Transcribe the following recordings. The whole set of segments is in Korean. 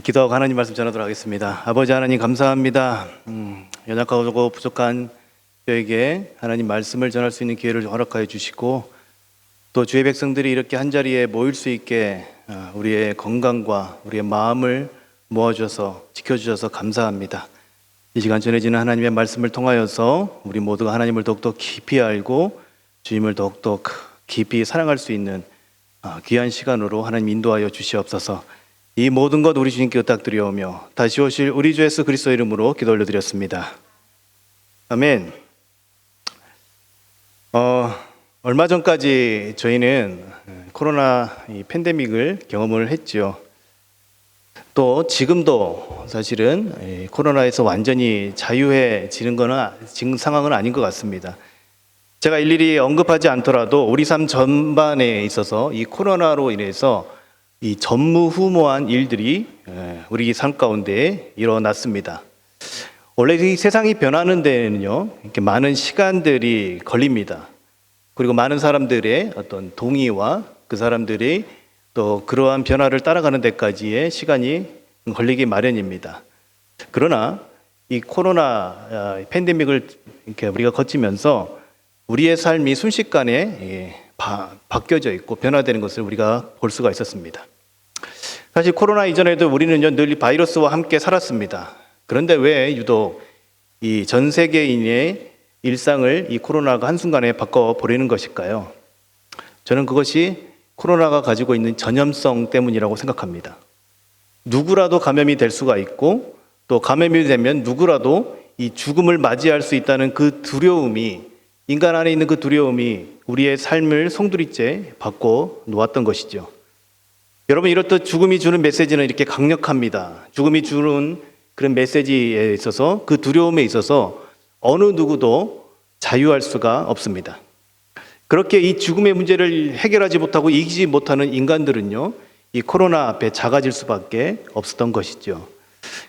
기도하고 하나님 말씀 전하도록 하겠습니다. 아버지 하나님 감사합니다. 연약하고 부족한 저에게 하나님 말씀을 전할 수 있는 기회를 허락하여 주시고 또 주의 백성들이 이렇게 한자리에 모일 수 있게 우리의 건강과 우리의 마음을 모아주셔서 지켜주셔서 감사합니다. 이 시간 전해지는 하나님의 말씀을 통하여서 우리 모두가 하나님을 더욱더 깊이 알고 주님을 더욱더 깊이 사랑할 수 있는 귀한 시간으로 하나님 인도하여 주시옵소서. 이 모든 것 우리 주님께 부탁드리오며 다시 오실 우리 주 예수 그리스도 이름으로 기도 올려드렸습니다. 아멘. 얼마 전까지 저희는 코로나 팬데믹을 경험을 했죠. 또 지금도 사실은 코로나에서 완전히 자유해지는 거는 지금 상황은 아닌 것 같습니다. 제가 일일이 언급하지 않더라도 우리 삶 전반에 있어서 이 코로나로 인해서 이 전무후무한 일들이 우리 삶 가운데 일어났습니다. 원래 이 세상이 변하는 데는요, 이렇게 많은 시간들이 걸립니다. 그리고 많은 사람들의 어떤 동의와 그 사람들이 또 그러한 변화를 따라가는 데까지의 시간이 걸리기 마련입니다. 그러나 이 코로나 팬데믹을 이렇게 우리가 거치면서 우리의 삶이 순식간에 바뀌어져 있고 변화되는 것을 우리가 볼 수가 있었습니다. 사실 코로나 이전에도 우리는요 늘 바이러스와 함께 살았습니다. 그런데 왜 유독 이 전 세계인의 일상을 이 코로나가 한순간에 바꿔버리는 것일까요? 저는 그것이 코로나가 가지고 있는 전염성 때문이라고 생각합니다. 누구라도 감염이 될 수가 있고 또 감염이 되면 누구라도 이 죽음을 맞이할 수 있다는 그 두려움이, 인간 안에 있는 그 두려움이 우리의 삶을 송두리째 바꿔 놓았던 것이죠. 여러분, 이렇듯 죽음이 주는 메시지는 이렇게 강력합니다. 죽음이 주는 그런 메시지에 있어서, 그 두려움에 있어서 어느 누구도 자유할 수가 없습니다. 그렇게 이 죽음의 문제를 해결하지 못하고 이기지 못하는 인간들은요, 이 코로나 앞에 작아질 수밖에 없었던 것이죠.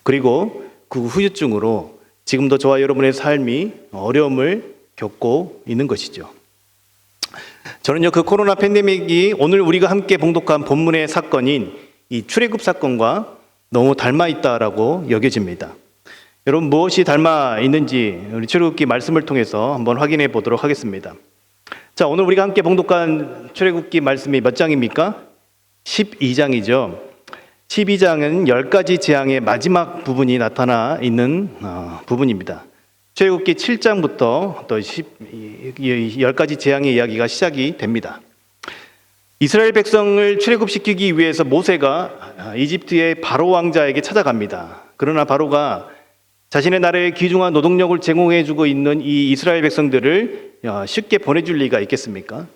그리고 그 후유증으로 지금도 저와 여러분의 삶이 어려움을 겪고 있는 것이죠. 저는요, 그 코로나 팬데믹이 오늘 우리가 함께 봉독한 본문의 사건인 이 출애굽 사건과 너무 닮아 있다라고 여겨집니다. 여러분, 무엇이 닮아 있는지 우리 출애굽기 말씀을 통해서 한번 확인해 보도록 하겠습니다. 자, 오늘 우리가 함께 봉독한 출애굽기 말씀이 몇 장입니까? 12장이죠. 12장은 10가지 재앙의 마지막 부분이 나타나 있는 부분입니다. 출애굽기 7장부터 또 10가지 재앙의 이야기가 시작이 됩니다. 이스라엘 백성을 출애굽시키기 위해서 모세가 이집트의 바로 왕자에게 찾아갑니다. 그러나 바로가 자신의 나라에 귀중한 노동력을 제공해주고 있는 이 이스라엘 백성들을 쉽게 보내줄 리가 있겠습니까?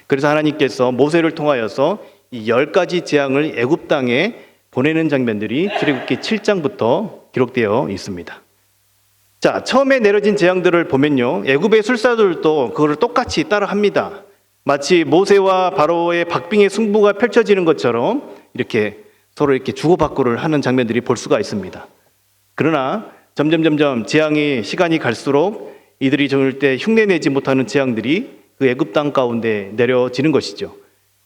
그래서 하나님께서 모세를 통하여서 이 10가지 재앙을 애굽 땅에 보내는 장면들이 출애굽기 7장부터 기록되어 있습니다. 자, 처음에 내려진 재앙들을 보면요, 애굽의 술사들도 그걸 똑같이 따라합니다. 마치 모세와 바로의 박빙의 승부가 펼쳐지는 것처럼 이렇게 서로 이렇게 주고받고를 하는 장면들이 볼 수가 있습니다. 그러나 점점 재앙의 시간이 갈수록 이들이 절대 흉내내지 못하는 재앙들이 그 애굽 땅 가운데 내려지는 것이죠.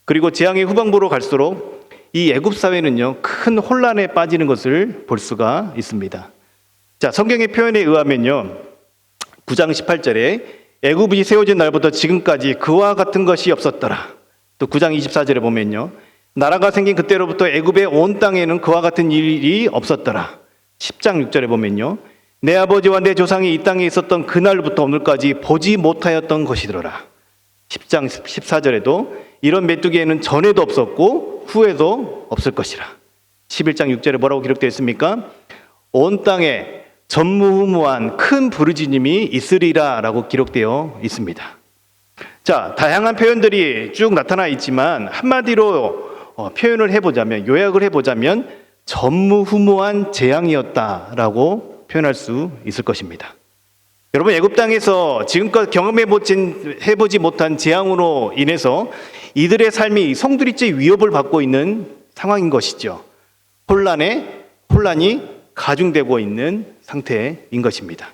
그리고 재앙의 후반부로 갈수록 이 애굽 사회는요, 큰 혼란에 빠지는 것을 볼 수가 있습니다. 자, 성경의 표현에 의하면요, 9장 18절에 애굽이 세워진 날부터 지금까지 그와 같은 것이 없었더라. 또 9장 24절에 보면요, 나라가 생긴 그때로부터 애굽의 온 땅에는 그와 같은 일이 없었더라. 10장 6절에 보면요, 내 아버지와 내 조상이 이 땅에 있었던 그날부터 오늘까지 보지 못하였던 것이더라. 10장 14절에도 이런 메뚜기에는 전에도 없었고 후에도 없을 것이라. 11장 6절에 뭐라고 기록되어 있습니까? 온 땅에 전무후무한 큰 부르짖음이 있으리라 라고 기록되어 있습니다. 자, 다양한 표현들이 쭉 나타나 있지만 한마디로 표현을 해보자면, 요약을 해보자면 전무후무한 재앙이었다라고 표현할 수 있을 것입니다. 여러분, 애굽 땅에서 지금껏 경험해보지 못한 재앙으로 인해서 이들의 삶이 송두리째 위협을 받고 있는 상황인 것이죠. 혼란이 가중되고 있는 상태인 것입니다.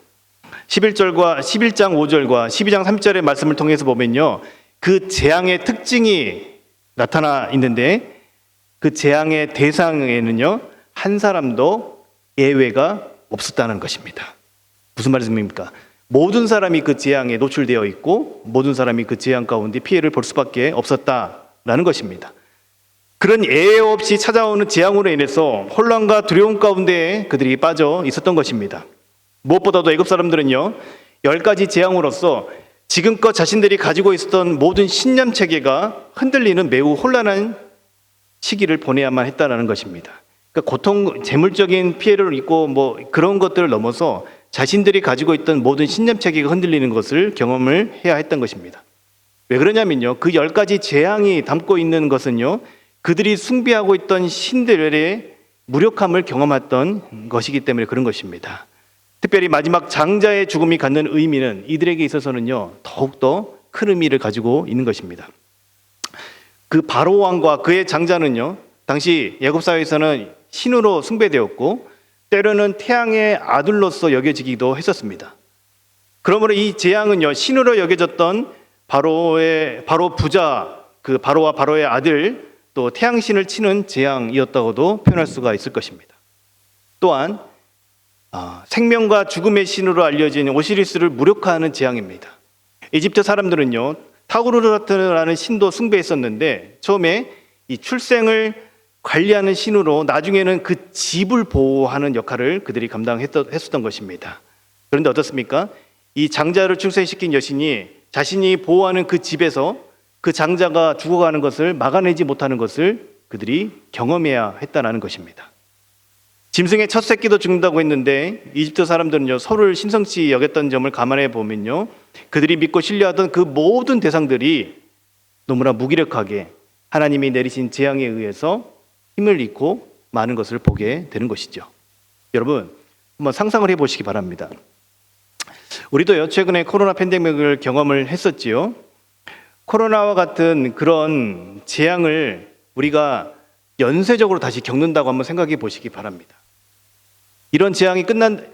11장 5절과 12장 3절의 말씀을 통해서 보면요, 그 재앙의 특징이 나타나 있는데 그 재앙의 대상에는요 한 사람도 예외가 없었다는 것입니다. 무슨 말씀입니까? 모든 사람이 그 재앙에 노출되어 있고 모든 사람이 그 재앙 가운데 피해를 볼 수밖에 없었다라는 것입니다. 그런 예외 없이 찾아오는 재앙으로 인해서 혼란과 두려움 가운데 그들이 빠져 있었던 것입니다. 무엇보다도 애굽 사람들은요, 10가지 재앙으로서 지금껏 자신들이 가지고 있었던 모든 신념 체계가 흔들리는 매우 혼란한 시기를 보내야만 했다는 것입니다. 그러니까 고통, 재물적인 피해를 입고 뭐 그런 것들을 넘어서 자신들이 가지고 있던 모든 신념 체계가 흔들리는 것을 경험을 해야 했던 것입니다. 왜 그러냐면요, 그 10가지 재앙이 담고 있는 것은요, 그들이 숭배하고 있던 신들의 무력함을 경험했던 것이기 때문에 그런 것입니다. 특별히 마지막 장자의 죽음이 갖는 의미는 이들에게 있어서는요, 더욱더 큰 의미를 가지고 있는 것입니다. 그 바로 왕과 그의 장자는요, 당시 애굽 사회에서는 신으로 숭배되었고 때로는 태양의 아들로서 여겨지기도 했었습니다. 그러므로 이 재앙은요, 신으로 여겨졌던 바로 부자, 그 바로와 바로의 아들, 또 태양신을 치는 재앙이었다고도 표현할 수가 있을 것입니다. 또한 생명과 죽음의 신으로 알려진 오시리스를 무력화하는 재앙입니다. 이집트 사람들은요, 타구르라트라는 신도 숭배했었는데 처음에 이 출생을 관리하는 신으로 나중에는 그 집을 보호하는 역할을 그들이 감당했었던 것입니다. 그런데 어떻습니까? 이 장자를 출생시킨 여신이 자신이 보호하는 그 집에서 그 장자가 죽어가는 것을 막아내지 못하는 것을 그들이 경험해야 했다는 것입니다. 짐승의 첫 새끼도 죽는다고 했는데 이집트 사람들은요, 서로를 신성시 여겼던 점을 감안해 보면요, 그들이 믿고 신뢰하던 그 모든 대상들이 너무나 무기력하게 하나님이 내리신 재앙에 의해서 힘을 잃고 많은 것을 보게 되는 것이죠. 여러분, 한번 상상을 해보시기 바랍니다. 우리도요, 최근에 코로나 팬데믹을 경험을 했었지요. 코로나와 같은 그런 재앙을 우리가 연쇄적으로 다시 겪는다고 한번 생각해 보시기 바랍니다. 이런 재앙이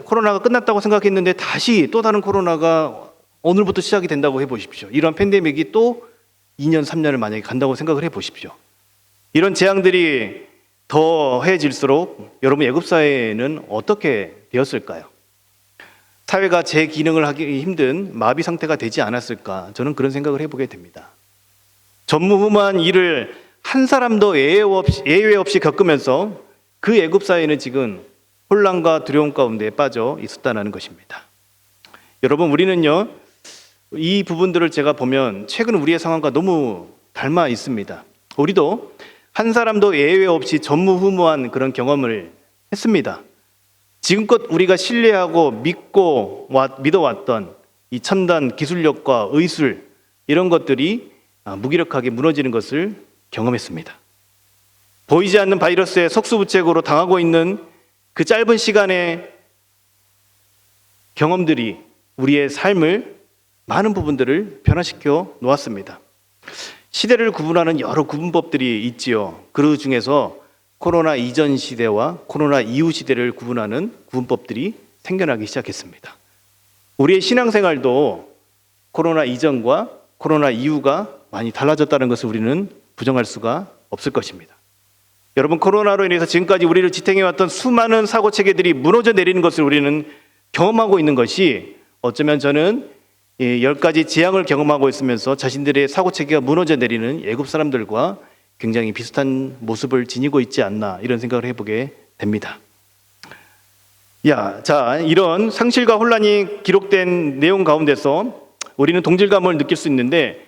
코로나가 끝났다고 생각했는데 다시 또 다른 코로나가 오늘부터 시작이 된다고 해보십시오. 이런 팬데믹이 또 2년, 3년을 만약에 간다고 생각을 해보십시오. 이런 재앙들이 더해질수록 여러분 애굽 사회는 어떻게 되었을까요? 사회가 제 기능을 하기 힘든 마비 상태가 되지 않았을까? 저는 그런 생각을 해보게 됩니다. 전무후무한 일을 한 사람도 예외 없이 겪으면서 그 애굽 사회는 지금 혼란과 두려움 가운데 빠져 있었다는 것입니다. 여러분, 우리는요, 이 부분들을 제가 보면 최근 우리의 상황과 너무 닮아 있습니다. 우리도 한 사람도 예외 없이 전무후무한 그런 경험을 했습니다. 지금껏 우리가 신뢰하고 믿어왔던 이 첨단 기술력과 의술, 이런 것들이 무기력하게 무너지는 것을 경험했습니다. 보이지 않는 바이러스의 속수무책으로 당하고 있는 그 짧은 시간의 경험들이 우리의 삶을 많은 부분들을 변화시켜 놓았습니다. 시대를 구분하는 여러 구분법들이 있지요. 그 중에서 코로나 이전 시대와 코로나 이후 시대를 구분하는 구분법들이 생겨나기 시작했습니다. 우리의 신앙생활도 코로나 이전과 코로나 이후가 많이 달라졌다는 것을 우리는 부정할 수가 없을 것입니다. 여러분, 코로나로 인해서 지금까지 우리를 지탱해왔던 수많은 사고체계들이 무너져 내리는 것을 우리는 경험하고 있는 것이, 어쩌면 저는 10가지 재앙을 경험하고 있으면서 자신들의 사고체계가 무너져 내리는 애굽 사람들과 굉장히 비슷한 모습을 지니고 있지 않나, 이런 생각을 해보게 됩니다. 이런 상실과 혼란이 기록된 내용 가운데서 우리는 동질감을 느낄 수 있는데,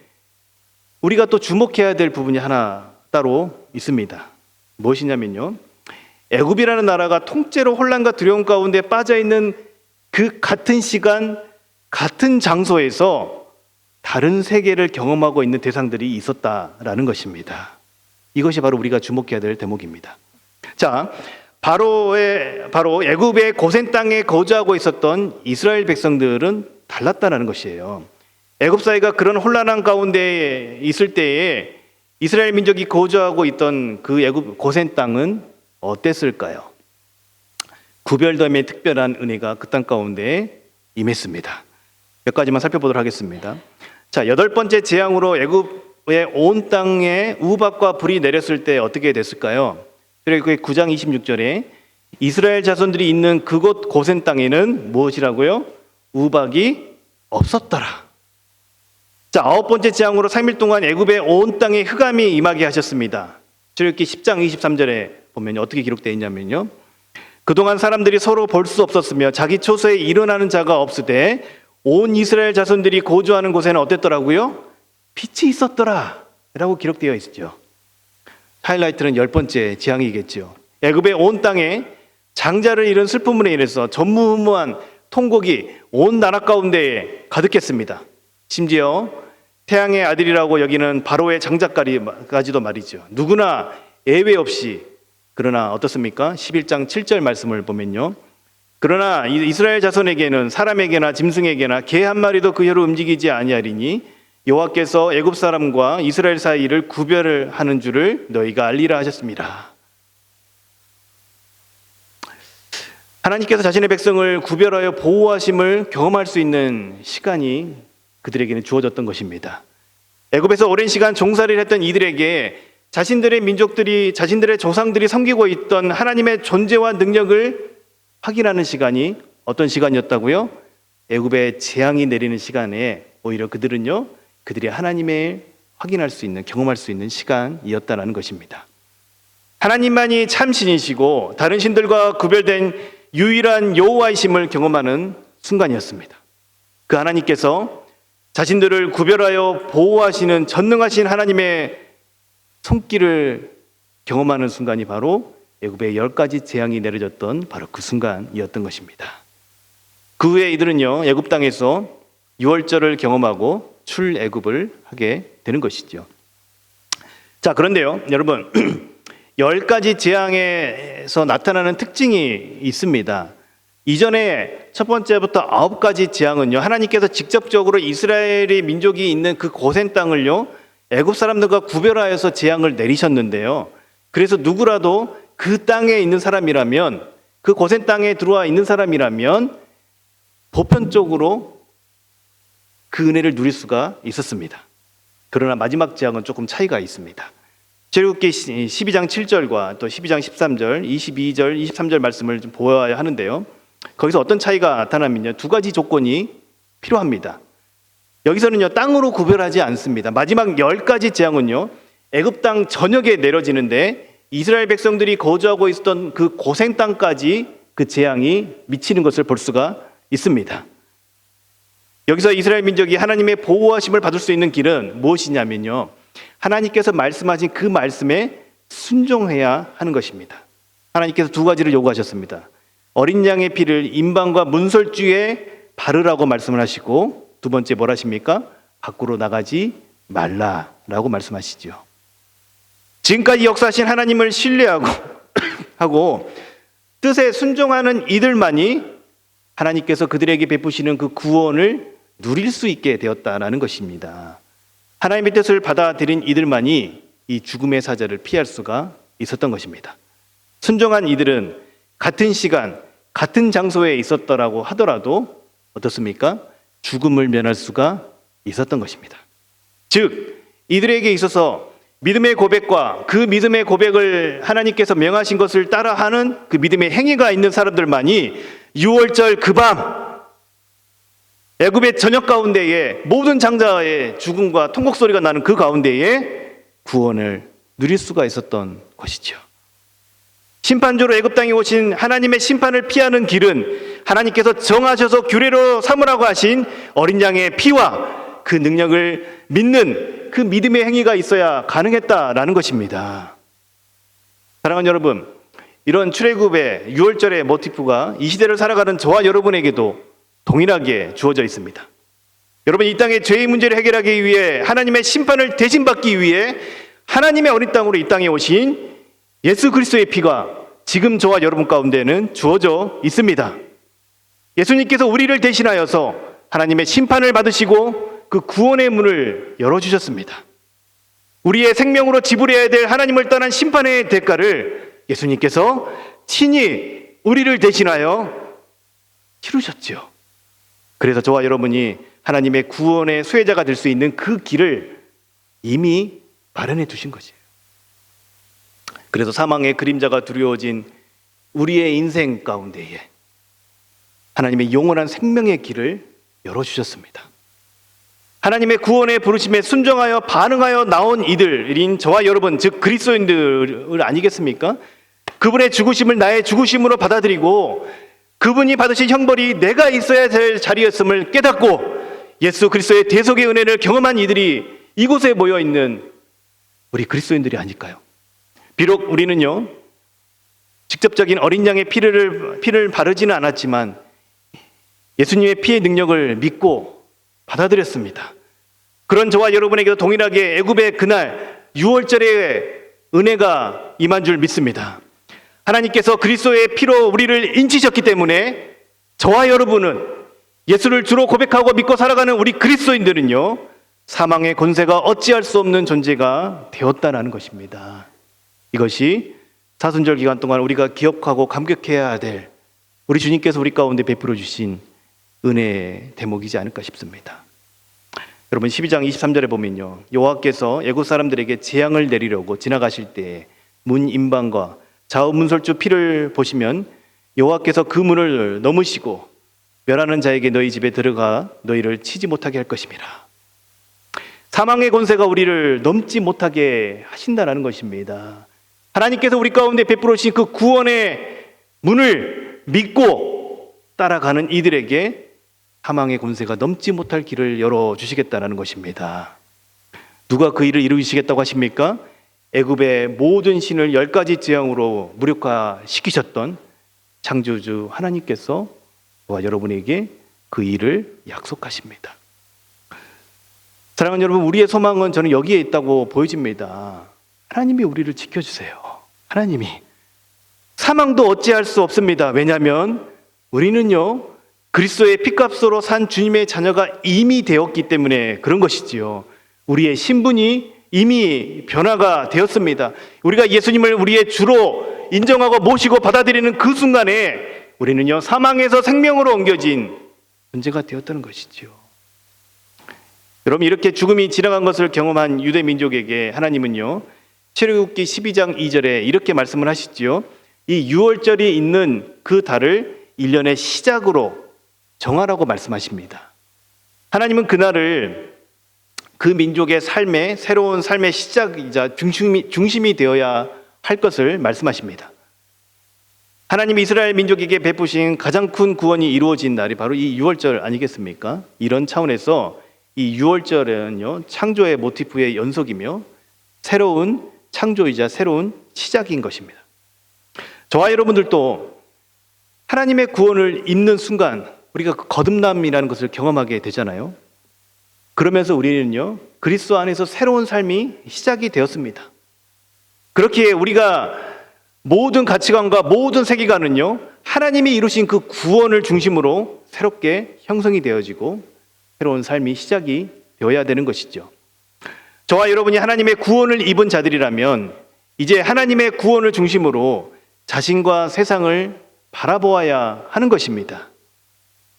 우리가 또 주목해야 될 부분이 하나 따로 있습니다. 무엇이냐면요, 애굽이라는 나라가 통째로 혼란과 두려움 가운데 빠져있는 그 같은 시간, 같은 장소에서 다른 세계를 경험하고 있는 대상들이 있었다라는 것입니다. 이것이 바로 우리가 주목해야 될 대목입니다. 바로 애굽의 고센 땅에 거주하고 있었던 이스라엘 백성들은 달랐다는 것이에요. 애굽 사회가 그런 혼란한 가운데 있을 때에 이스라엘 민족이 거주하고 있던 그 애굽 고센 땅은 어땠을까요? 구별됨의 특별한 은혜가 그 땅 가운데 임했습니다. 몇 가지만 살펴보도록 하겠습니다. 8번째 재앙으로 애굽의 온 땅에 우박과 불이 내렸을 때 어떻게 됐을까요? 그리고 9장 26절에 이스라엘 자손들이 있는 그곳 고센 땅에는 무엇이라고요? 우박이 없었더라. 자, 9번째 재앙으로 3일 동안 애굽의 온 땅에 흑암이 임하게 하셨습니다. 출애굽기 10장 23절에 보면 어떻게 기록되어 있냐면요. 그동안 사람들이 서로 볼 수 없었으며 자기 초소에 일어나는 자가 없으되 온 이스라엘 자손들이 거주하는 곳에는 어땠더라고요? 빛이 있었더라 라고 기록되어 있죠. 하이라이트는 10번째 재앙이겠죠. 애굽의 온 땅에 장자를 잃은 슬픔으로 인해서 전무후무한 통곡이 온 나라 가운데에 가득했습니다. 심지어 태양의 아들이라고 여기는 바로의 장자까지도 말이죠. 누구나 예외 없이, 그러나 어떻습니까? 11장 7절 말씀을 보면요. 그러나 이스라엘 자손에게는 사람에게나 짐승에게나 개 한 마리도 그 혀로 움직이지 아니하리니 여호와께서 애굽 사람과 이스라엘 사이를 구별을 하는 줄을 너희가 알리라 하셨습니다. 하나님께서 자신의 백성을 구별하여 보호하심을 경험할 수 있는 시간이 그들에게는 주어졌던 것입니다. 애굽에서 오랜 시간 종살이를 했던 이들에게 자신들의 민족들이, 자신들의 조상들이 섬기고 있던 하나님의 존재와 능력을 확인하는 시간이 어떤 시간이었다고요? 애굽의 재앙이 내리는 시간에 오히려 그들은요, 그들이 하나님을 확인할 수 있는, 경험할 수 있는 시간이었다는 것입니다. 하나님만이 참 신이시고 다른 신들과 구별된 유일한 여호와이심을 경험하는 순간이었습니다. 그 하나님께서 자신들을 구별하여 보호하시는 전능하신 하나님의 손길을 경험하는 순간이 바로 애굽의 10가지 재앙이 내려졌던 바로 그 순간이었던 것입니다. 그 후에 이들은요, 애굽 땅에서 유월절을 경험하고 출애굽을 하게 되는 것이죠. 자, 그런데요, 여러분, 10가지 재앙에서 나타나는 특징이 있습니다. 이전에 첫 번째부터 9가지 재앙은요, 하나님께서 직접적으로 이스라엘의 민족이 있는 그 고센 땅을요, 애굽 사람들과 구별하여서 재앙을 내리셨는데요. 그래서 누구라도 그 땅에 있는 사람이라면, 그 고센 땅에 들어와 있는 사람이라면 보편적으로 그 은혜를 누릴 수가 있었습니다. 그러나 마지막 재앙은 조금 차이가 있습니다. 출애굽기 12장 7절과 또 12장 13절, 22절, 23절 말씀을 좀 보아야 하는데요. 거기서 어떤 차이가 나타나면요, 2가지 조건이 필요합니다. 여기서는요, 땅으로 구별하지 않습니다. 마지막 10가지 재앙은요, 애굽 땅 전역에 내려지는데 이스라엘 백성들이 거주하고 있었던 그 고센 땅까지 그 재앙이 미치는 것을 볼 수가 있습니다. 여기서 이스라엘 민족이 하나님의 보호하심을 받을 수 있는 길은 무엇이냐면요, 하나님께서 말씀하신 그 말씀에 순종해야 하는 것입니다. 하나님께서 2가지를 요구하셨습니다. 어린 양의 피를 임방과 문설주에 바르라고 말씀을 하시고, 두 번째 뭘 하십니까? 밖으로 나가지 말라라고 말씀하시죠. 지금까지 역사하신 하나님을 신뢰하고 하고 뜻에 순종하는 이들만이 하나님께서 그들에게 베푸시는 그 구원을 누릴 수 있게 되었다라는 것입니다. 하나님의 뜻을 받아들인 이들만이 이 죽음의 사자를 피할 수가 있었던 것입니다. 순종한 이들은 같은 시간, 같은 장소에 있었더라고 하더라도 어떻습니까? 죽음을 면할 수가 있었던 것입니다. 즉, 이들에게 있어서 믿음의 고백과 그 믿음의 고백을 하나님께서 명하신 것을 따라하는 그 믿음의 행위가 있는 사람들만이 6월절 그 밤 애굽의 저녁 가운데에 모든 장자의 죽음과 통곡 소리가 나는 그 가운데에 구원을 누릴 수가 있었던 것이죠. 심판조로 애굽 땅에 오신 하나님의 심판을 피하는 길은 하나님께서 정하셔서 규례로 삼으라고 하신 어린 양의 피와 그 능력을 믿는 그 믿음의 행위가 있어야 가능했다라는 것입니다. 사랑하는 여러분, 이런 출애굽의 6월절의 모티프가 이 시대를 살아가는 저와 여러분에게도 동일하게 주어져 있습니다. 여러분, 이 땅의 죄의 문제를 해결하기 위해 하나님의 심판을 대신받기 위해 하나님의 어린 땅으로 이 땅에 오신 예수 그리스도의 피가 지금 저와 여러분 가운데는 주어져 있습니다. 예수님께서 우리를 대신하여서 하나님의 심판을 받으시고 그 구원의 문을 열어주셨습니다. 우리의 생명으로 지불해야 될 하나님을 떠난 심판의 대가를 예수님께서 친히 우리를 대신하여 치르셨죠. 그래서 저와 여러분이 하나님의 구원의 수혜자가 될 수 있는 그 길을 이미 마련해 두신 것이에요. 그래서 사망의 그림자가 두려워진 우리의 인생 가운데에 하나님의 영원한 생명의 길을 열어주셨습니다. 하나님의 구원의 부르심에 순종하여 반응하여 나온 이들인 저와 여러분, 즉 그리스도인들 아니겠습니까? 그분의 죽으심을 나의 죽으심으로 받아들이고 그분이 받으신 형벌이 내가 있어야 될 자리였음을 깨닫고 예수 그리스도의 대속의 은혜를 경험한 이들이 이곳에 모여 있는 우리 그리스도인들이 아닐까요? 비록 우리는요, 직접적인 어린 양의 피를 바르지는 않았지만 예수님의 피의 능력을 믿고 받아들였습니다. 그런 저와 여러분에게도 동일하게 애굽의 그날 6월절의 은혜가 임한 줄 믿습니다. 하나님께서 그리스도의 피로 우리를 인치셨기 때문에 저와 여러분은, 예수를 주로 고백하고 믿고 살아가는 우리 그리스도인들은요, 사망의 권세가 어찌할 수 없는 존재가 되었다는 것입니다. 이것이 사순절 기간 동안 우리가 기억하고 감격해야 될 우리 주님께서 우리 가운데 베풀어 주신 은혜의 대목이지 않을까 싶습니다. 여러분, 12장 23절에 보면요, 여호와께서 애굽 사람들에게 재앙을 내리려고 지나가실 때 문 임방과 좌우 문설주 피를 보시면 여호와께서 그 문을 넘으시고 멸하는 자에게 너희 집에 들어가 너희를 치지 못하게 할 것입니다. 사망의 권세가 우리를 넘지 못하게 하신다는 것입니다. 하나님께서 우리 가운데 베풀어 주신 그 구원의 문을 믿고 따라가는 이들에게 사망의 권세가 넘지 못할 길을 열어주시겠다는 것입니다. 누가 그 일을 이루시겠다고 하십니까? 애굽의 모든 신을 10가지 재앙으로 무력화시키셨던 창조주 하나님께서 저와 여러분에게 그 일을 약속하십니다. 사랑하는 여러분, 우리의 소망은 저는 여기에 있다고 보여집니다. 하나님이 우리를 지켜주세요. 하나님이. 사망도 어찌할 수 없습니다. 왜냐하면 우리는요, 그리스도의 피값으로 산 주님의 자녀가 이미 되었기 때문에 그런 것이지요. 우리의 신분이 이미 변화가 되었습니다. 우리가 예수님을 우리의 주로 인정하고 모시고 받아들이는 그 순간에 우리는요, 사망에서 생명으로 옮겨진 존재가 되었다는 것이지요. 여러분, 이렇게 죽음이 지나간 것을 경험한 유대 민족에게 하나님은요, 출애굽기 12장 2절에 이렇게 말씀을 하시지요. 이 6월절이 있는 그 달을 1년의 시작으로 정하라고 말씀하십니다. 하나님은 그날을 그 민족의 삶의 새로운 삶의 시작이자 중심이 되어야 할 것을 말씀하십니다. 하나님이 이스라엘 민족에게 베푸신 가장 큰 구원이 이루어진 날이 바로 이 6월절 아니겠습니까? 이런 차원에서 이 6월절은요, 창조의 모티프의 연속이며 새로운 창조이자 새로운 시작인 것입니다. 저와 여러분들도 하나님의 구원을 입는 순간 우리가 그 거듭남이라는 것을 경험하게 되잖아요. 그러면서 우리는요, 그리스도 안에서 새로운 삶이 시작이 되었습니다. 그렇기에 우리가 모든 가치관과 모든 세계관은요, 하나님이 이루신 그 구원을 중심으로 새롭게 형성이 되어지고 새로운 삶이 시작이 되어야 되는 것이죠. 저와 여러분이 하나님의 구원을 입은 자들이라면 이제 하나님의 구원을 중심으로 자신과 세상을 바라보아야 하는 것입니다.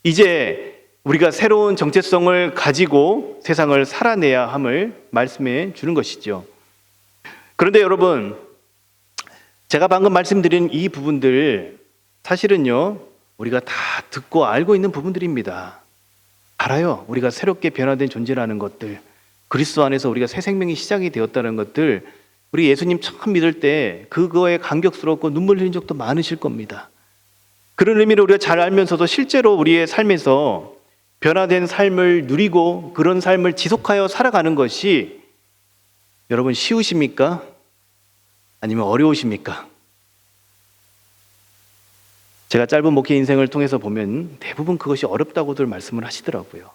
이제 우리가 새로운 정체성을 가지고 세상을 살아내야 함을 말씀해 주는 것이죠. 그런데 여러분, 제가 방금 말씀드린 이 부분들 사실은요, 우리가 다 듣고 알고 있는 부분들입니다. 알아요. 우리가 새롭게 변화된 존재라는 것들, 그리스도 안에서 우리가 새 생명이 시작이 되었다는 것들, 우리 예수님 처음 믿을 때 그거에 감격스럽고 눈물 흘린 적도 많으실 겁니다. 그런 의미로 우리가 잘 알면서도 실제로 우리의 삶에서 변화된 삶을 누리고 그런 삶을 지속하여 살아가는 것이 여러분 쉬우십니까? 아니면 어려우십니까? 제가 짧은 목회 인생을 통해서 보면 대부분 그것이 어렵다고들 말씀을 하시더라고요.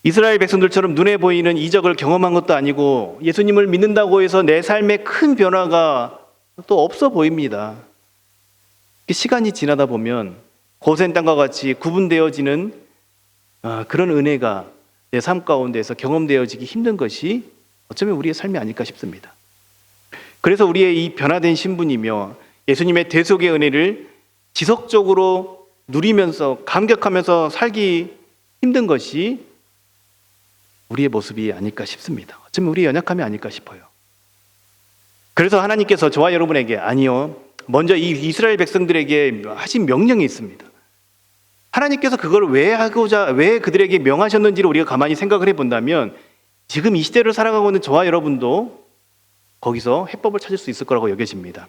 이스라엘 백성들처럼 눈에 보이는 이적을 경험한 것도 아니고 예수님을 믿는다고 해서 내 삶에 큰 변화가 또 없어 보입니다. 시간이 지나다 보면 고센 땅과 같이 구분되어지는 그런 은혜가 내 삶 가운데서 경험되어지기 힘든 것이 어쩌면 우리의 삶이 아닐까 싶습니다. 그래서 우리의 이 변화된 신분이며 예수님의 대속의 은혜를 지속적으로 누리면서 감격하면서 살기 힘든 것이 우리의 모습이 아닐까 싶습니다. 어쩌면 우리의 연약함이 아닐까 싶어요. 그래서 하나님께서 저와 여러분에게 아니요, 먼저 이 이스라엘 백성들에게 하신 명령이 있습니다. 하나님께서 그걸 왜 그들에게 명하셨는지를 우리가 가만히 생각을 해본다면 지금 이 시대를 살아가고 있는 저와 여러분도 거기서 해법을 찾을 수 있을 거라고 여겨집니다.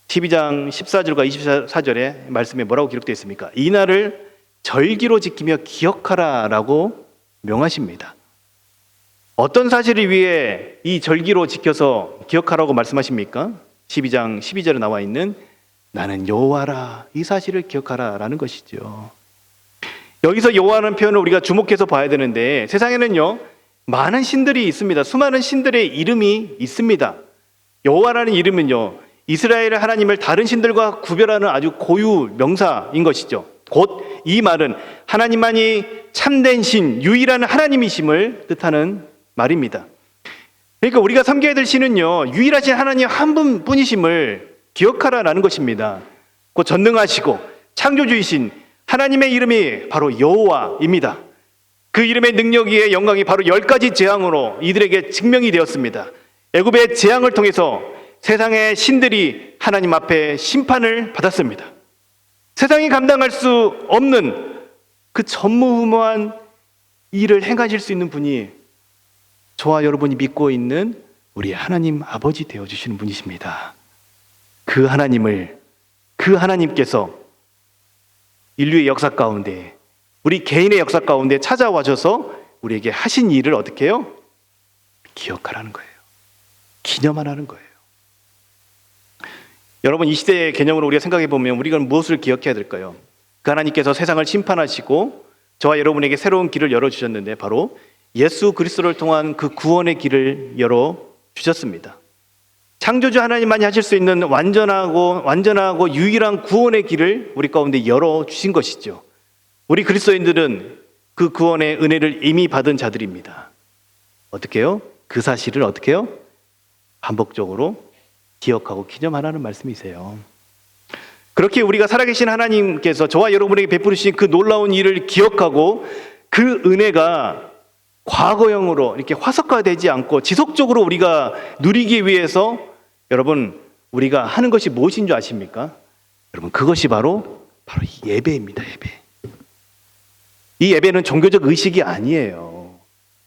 12장 14절과 24절에 말씀에 뭐라고 기록되어 있습니까? 이 날을 절기로 지키며 기억하라 라고 명하십니다. 어떤 사실을 위해 이 절기로 지켜서 기억하라고 말씀하십니까? 12장 12절에 나와 있는 나는 여호와라, 이 사실을 기억하라 라는 것이죠. 여기서 여호와라는 표현을 우리가 주목해서 봐야 되는데, 세상에는요 많은 신들이 있습니다. 수많은 신들의 이름이 있습니다. 여호와라는 이름은요 이스라엘의 하나님을 다른 신들과 구별하는 아주 고유 명사인 것이죠. 곧 이 말은 하나님만이 참된 신, 유일한 하나님이심을 뜻하는 말입니다. 그러니까 우리가 섬겨야 될 신은요 유일하신 하나님 한 분뿐이심을 기억하라라는 것입니다. 곧 전능하시고 창조주이신 하나님의 이름이 바로 여호와입니다. 그 이름의 능력의 영광이 바로 10가지 재앙으로 이들에게 증명이 되었습니다. 애굽의 재앙을 통해서 세상의 신들이 하나님 앞에 심판을 받았습니다. 세상이 감당할 수 없는 그 전무후무한 일을 행하실 수 있는 분이 저와 여러분이 믿고 있는 우리 하나님 아버지 되어주시는 분이십니다. 그 하나님께서 인류의 역사 가운데, 우리 개인의 역사 가운데 찾아와셔서 우리에게 하신 일을 어떻게 해요? 기억하라는 거예요. 기념하라는 거예요. 여러분, 이 시대의 개념으로 우리가 생각해 보면 우리가 무엇을 기억해야 될까요? 그 하나님께서 세상을 심판하시고 저와 여러분에게 새로운 길을 열어주셨는데 바로 예수 그리스도를 통한 그 구원의 길을 열어주셨습니다. 창조주 하나님만이 하실 수 있는 완전하고 유일한 구원의 길을 우리 가운데 열어주신 것이죠. 우리 그리스도인들은 그 구원의 은혜를 이미 받은 자들입니다. 어떻게 해요? 그 사실을 어떻게 해요? 반복적으로 기억하고 기념하라는 말씀이세요. 그렇게 우리가 살아계신 하나님께서 저와 여러분에게 베푸시신 그 놀라운 일을 기억하고 그 은혜가 과거형으로 이렇게 화석화되지 않고 지속적으로 우리가 누리기 위해서 여러분 우리가 하는 것이 무엇인 줄 아십니까? 여러분 그것이 바로 이 예배입니다. 예배. 이 예배는 종교적 의식이 아니에요.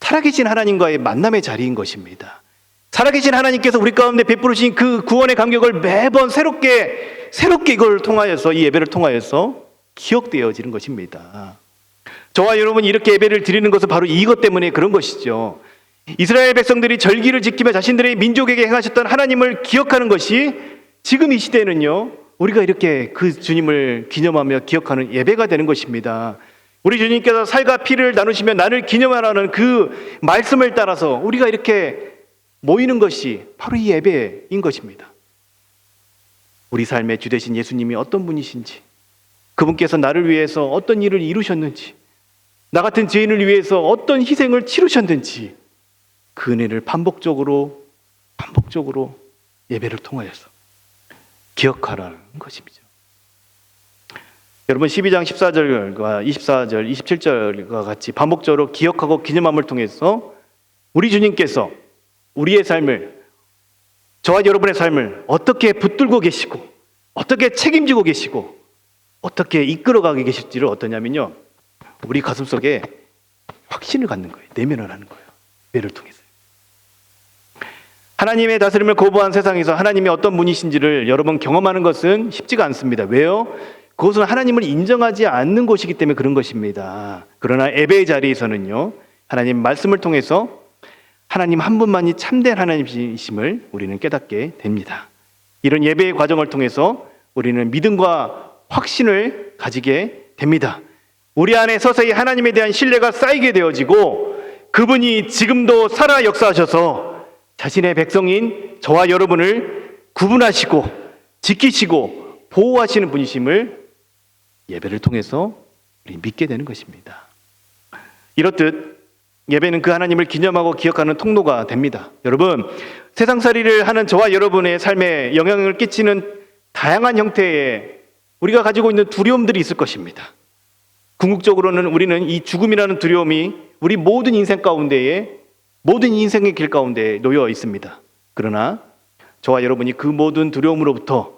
살아계신 하나님과의 만남의 자리인 것입니다. 살아계신 하나님께서 우리 가운데 베푸신 그 구원의 감격을 매번 새롭게 이걸 통하여서 이 예배를 통하여서 기억되어지는 것입니다. 저와 여러분이 이렇게 예배를 드리는 것은 바로 이것 때문에 그런 것이죠. 이스라엘 백성들이 절기를 지키며 자신들의 민족에게 행하셨던 하나님을 기억하는 것이 지금 이 시대에는요 우리가 이렇게 그 주님을 기념하며 기억하는 예배가 되는 것입니다. 우리 주님께서 살과 피를 나누시며 나를 기념하라는 그 말씀을 따라서 우리가 이렇게 모이는 것이 바로 이 예배인 것입니다. 우리 삶의 주 되신 예수님이 어떤 분이신지, 그분께서 나를 위해서 어떤 일을 이루셨는지, 나 같은 죄인을 위해서 어떤 희생을 치르셨는지 그 은혜를 반복적으로 예배를 통하여서 기억하라는 것입니다. 여러분 12장 14절과 24절, 27절과 같이 반복적으로 기억하고 기념함을 통해서 우리 주님께서 우리의 삶을, 저와 여러분의 삶을 어떻게 붙들고 계시고 어떻게 책임지고 계시고 어떻게 이끌어가게 계실지를 어떠냐면요 우리 가슴속에 확신을 갖는 거예요. 내면을 하는 거예요. 예배를 통해서. 하나님의 다스림을 거부한 세상에서 하나님이 어떤 분이신지를 여러분 경험하는 것은 쉽지가 않습니다. 왜요? 그것은 하나님을 인정하지 않는 곳이기 때문에 그런 것입니다. 그러나 예배의 자리에서는요 하나님 말씀을 통해서 하나님 한 분만이 참된 하나님이심을 우리는 깨닫게 됩니다. 이런 예배의 과정을 통해서 우리는 믿음과 확신을 가지게 됩니다. 우리 안에 서서히 하나님에 대한 신뢰가 쌓이게 되어지고 그분이 지금도 살아 역사하셔서 자신의 백성인 저와 여러분을 구분하시고 지키시고 보호하시는 분이심을 예배를 통해서 우리 믿게 되는 것입니다. 이렇듯 예배는 그 하나님을 기념하고 기억하는 통로가 됩니다. 여러분, 세상살이를 하는 저와 여러분의 삶에 영향을 끼치는 다양한 형태의 우리가 가지고 있는 두려움들이 있을 것입니다. 궁극적으로는 우리는 이 죽음이라는 두려움이 우리 모든 인생 가운데에, 모든 인생의 길 가운데 놓여 있습니다. 그러나 저와 여러분이 그 모든 두려움으로부터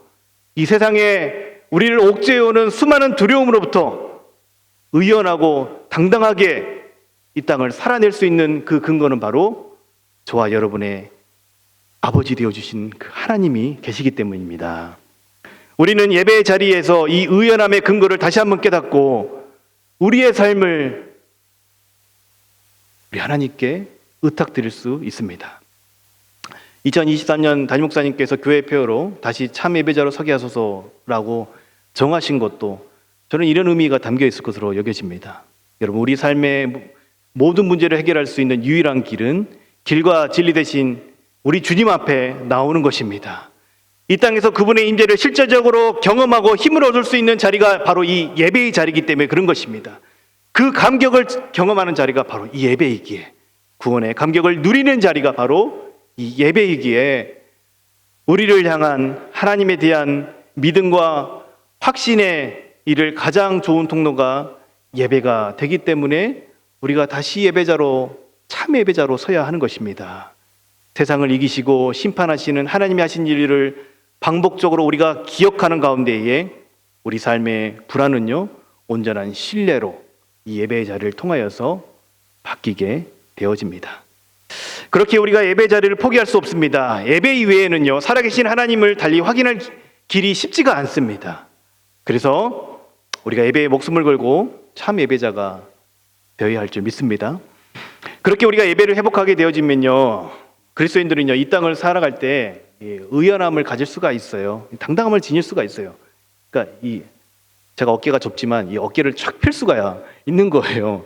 이 세상에 우리를 옥죄해오는 수많은 두려움으로부터 의연하고 당당하게 이 땅을 살아낼 수 있는 그 근거는 바로 저와 여러분의 아버지 되어주신 그 하나님이 계시기 때문입니다. 우리는 예배의 자리에서 이 의연함의 근거를 다시 한번 깨닫고 우리의 삶을 우리 하나님께 의탁드릴 수 있습니다. 2023년 담임 목사님께서 교회 폐허로 다시 참 예배자로 서게 하소서라고 정하신 것도 저는 이런 의미가 담겨 있을 것으로 여겨집니다. 여러분, 우리 삶의 모든 문제를 해결할 수 있는 유일한 길은 길과 진리 대신 우리 주님 앞에 나오는 것입니다. 이 땅에서 그분의 임재를 실제적으로 경험하고 힘을 얻을 수 있는 자리가 바로 이 예배의 자리이기 때문에 그런 것입니다. 그 감격을 경험하는 자리가 바로 이 예배이기에, 구원의 감격을 누리는 자리가 바로 이 예배이기에 우리를 향한 하나님에 대한 믿음과 확신의 이를 가장 좋은 통로가 예배가 되기 때문에 우리가 다시 예배자로, 참 예배자로 서야 하는 것입니다. 세상을 이기시고 심판하시는 하나님이 하신 일을 반복적으로 우리가 기억하는 가운데에 우리 삶의 불안은요, 온전한 신뢰로 이 예배의 자리를 통하여서 바뀌게 되어집니다. 그렇게 우리가 예배 자리를 포기할 수 없습니다. 예배 이외에는요, 살아계신 하나님을 달리 확인할 길이 쉽지가 않습니다. 그래서 우리가 예배에 목숨을 걸고 참 예배자가 되어야 할 줄 믿습니다. 그렇게 우리가 예배를 회복하게 되어지면요, 그리스도인들은요, 이 땅을 살아갈 때 의연함을 가질 수가 있어요. 당당함을 지닐 수가 있어요. 그러니까 제가 어깨가 좁지만 이 어깨를 쫙 펼 수가 있는 거예요.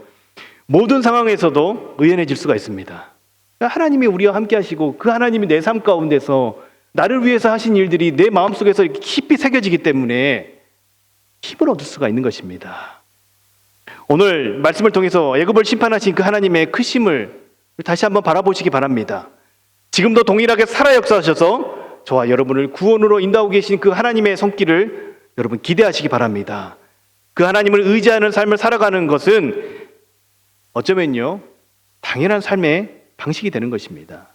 모든 상황에서도 의연해질 수가 있습니다. 하나님이 우리와 함께 하시고 그 하나님이 내 삶 가운데서 나를 위해서 하신 일들이 내 마음속에서 이렇게 깊이 새겨지기 때문에 힘을 얻을 수가 있는 것입니다. 오늘 말씀을 통해서 애굽을 심판하신 그 하나님의 크심을 다시 한번 바라보시기 바랍니다. 지금도 동일하게 살아 역사하셔서 저와 여러분을 구원으로 인도하고 계신 그 하나님의 손길을 여러분 기대하시기 바랍니다. 그 하나님을 의지하는 삶을 살아가는 것은 어쩌면요, 당연한 삶의 방식이 되는 것입니다.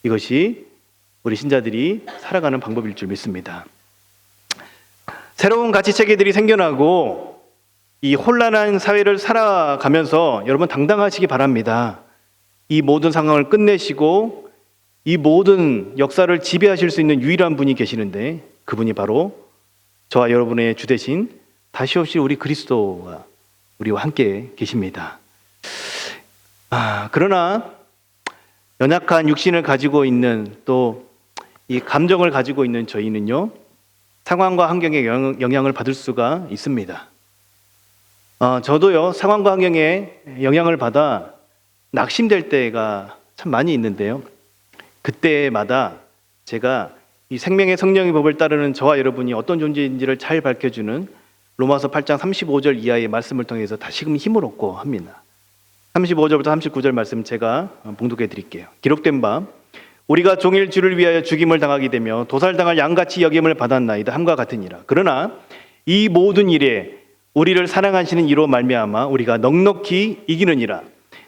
이것이 우리 신자들이 살아가는 방법일 줄 믿습니다. 새로운 가치 체계들이 생겨나고 이 혼란한 사회를 살아가면서 여러분 당당하시기 바랍니다. 이 모든 상황을 끝내시고 이 모든 역사를 지배하실 수 있는 유일한 분이 계시는데 그분이 바로 저와 여러분의 주 되신 다시 오실 우리 그리스도가 우리와 함께 계십니다. 그러나 연약한 육신을 가지고 있는 또 이 감정을 가지고 있는 저희는요, 상황과 환경에 영향을 받을 수가 있습니다. 저도요, 상황과 환경에 영향을 받아 낙심될 때가 참 많이 있는데요, 그때마다 제가 이 생명의 성령의 법을 따르는 저와 여러분이 어떤 존재인지를 잘 밝혀주는 로마서 8장 35절 이하의 말씀을 통해서 다시금 힘을 얻고 합니다. 35절부터 39절 말씀 제가 봉독해 드릴게요. 기록된 바 우리가 종일 주를 위하여 죽임을 당하게 되며 도살당할 양같이 여김을 받았나이다 함과 같으니라. 그러나 이 모든 일에 우리를 사랑하시는 이로 말미암아 우리가 넉넉히 이기느니라.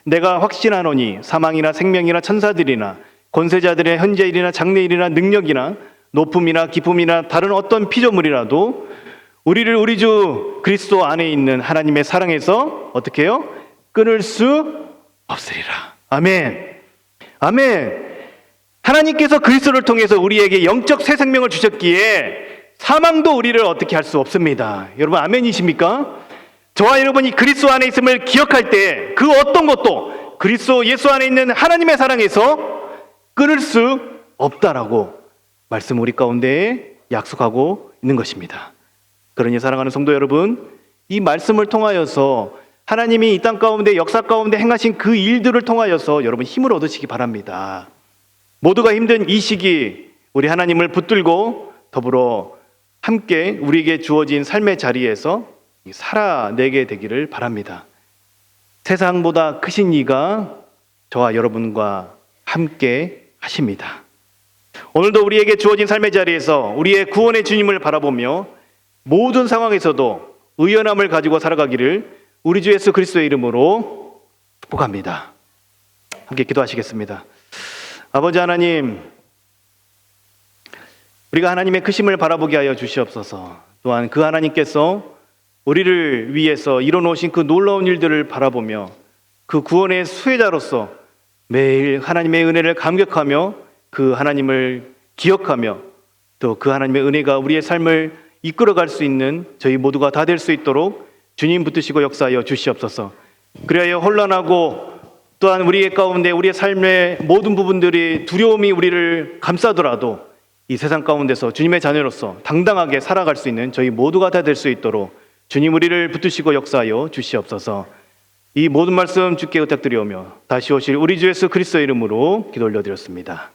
내가 확신하노니 사망이나 생명이나 천사들이나 권세자들의 현재일이나 장래일이나 능력이나 높음이나 기쁨이나 다른 어떤 피조물이라도 우리를 우리 주 그리스도 안에 있는 하나님의 사랑에서 어떻게 해요? 끊을 수 없으리라. 아멘. 아멘. 하나님께서 그리스도를 통해서 우리에게 영적 새 생명을 주셨기에 사망도 우리를 어떻게 할 수 없습니다. 여러분 아멘이십니까? 저와 여러분이 그리스도 안에 있음을 기억할 때 그 어떤 것도 그리스도 예수 안에 있는 하나님의 사랑에서 끊을 수 없다라고 말씀 우리 가운데 약속하고 있는 것입니다. 그러니 사랑하는 성도 여러분, 이 말씀을 통하여서 하나님이 이 땅 가운데 역사 가운데 행하신 그 일들을 통하여서 여러분 힘을 얻으시기 바랍니다. 모두가 힘든 이 시기 우리 하나님을 붙들고 더불어 함께 우리에게 주어진 삶의 자리에서 살아내게 되기를 바랍니다. 세상보다 크신 이가 저와 여러분과 함께 하십니다. 오늘도 우리에게 주어진 삶의 자리에서 우리의 구원의 주님을 바라보며 모든 상황에서도 의연함을 가지고 살아가기를 우리 주 예수 그리스도의 이름으로 축복합니다. 함께 기도하시겠습니다. 아버지 하나님, 우리가 하나님의 크심을 바라보게 하여 주시옵소서. 또한 그 하나님께서 우리를 위해서 이뤄놓으신 그 놀라운 일들을 바라보며 그 구원의 수혜자로서 매일 하나님의 은혜를 감격하며 그 하나님을 기억하며 또 그 하나님의 은혜가 우리의 삶을 이끌어갈 수 있는 저희 모두가 다 될 수 있도록 주님 붙드시고 역사하여 주시옵소서. 그리하여 혼란하고 또한 우리의 가운데 우리의 삶의 모든 부분들이 두려움이 우리를 감싸더라도 이 세상 가운데서 주님의 자녀로서 당당하게 살아갈 수 있는 저희 모두가 다 될 수 있도록 주님 우리를 붙드시고 역사하여 주시옵소서. 이 모든 말씀 주께 부탁드리오며 다시 오실 우리 주 예수 그리스도의 이름으로 기도 올려드렸습니다.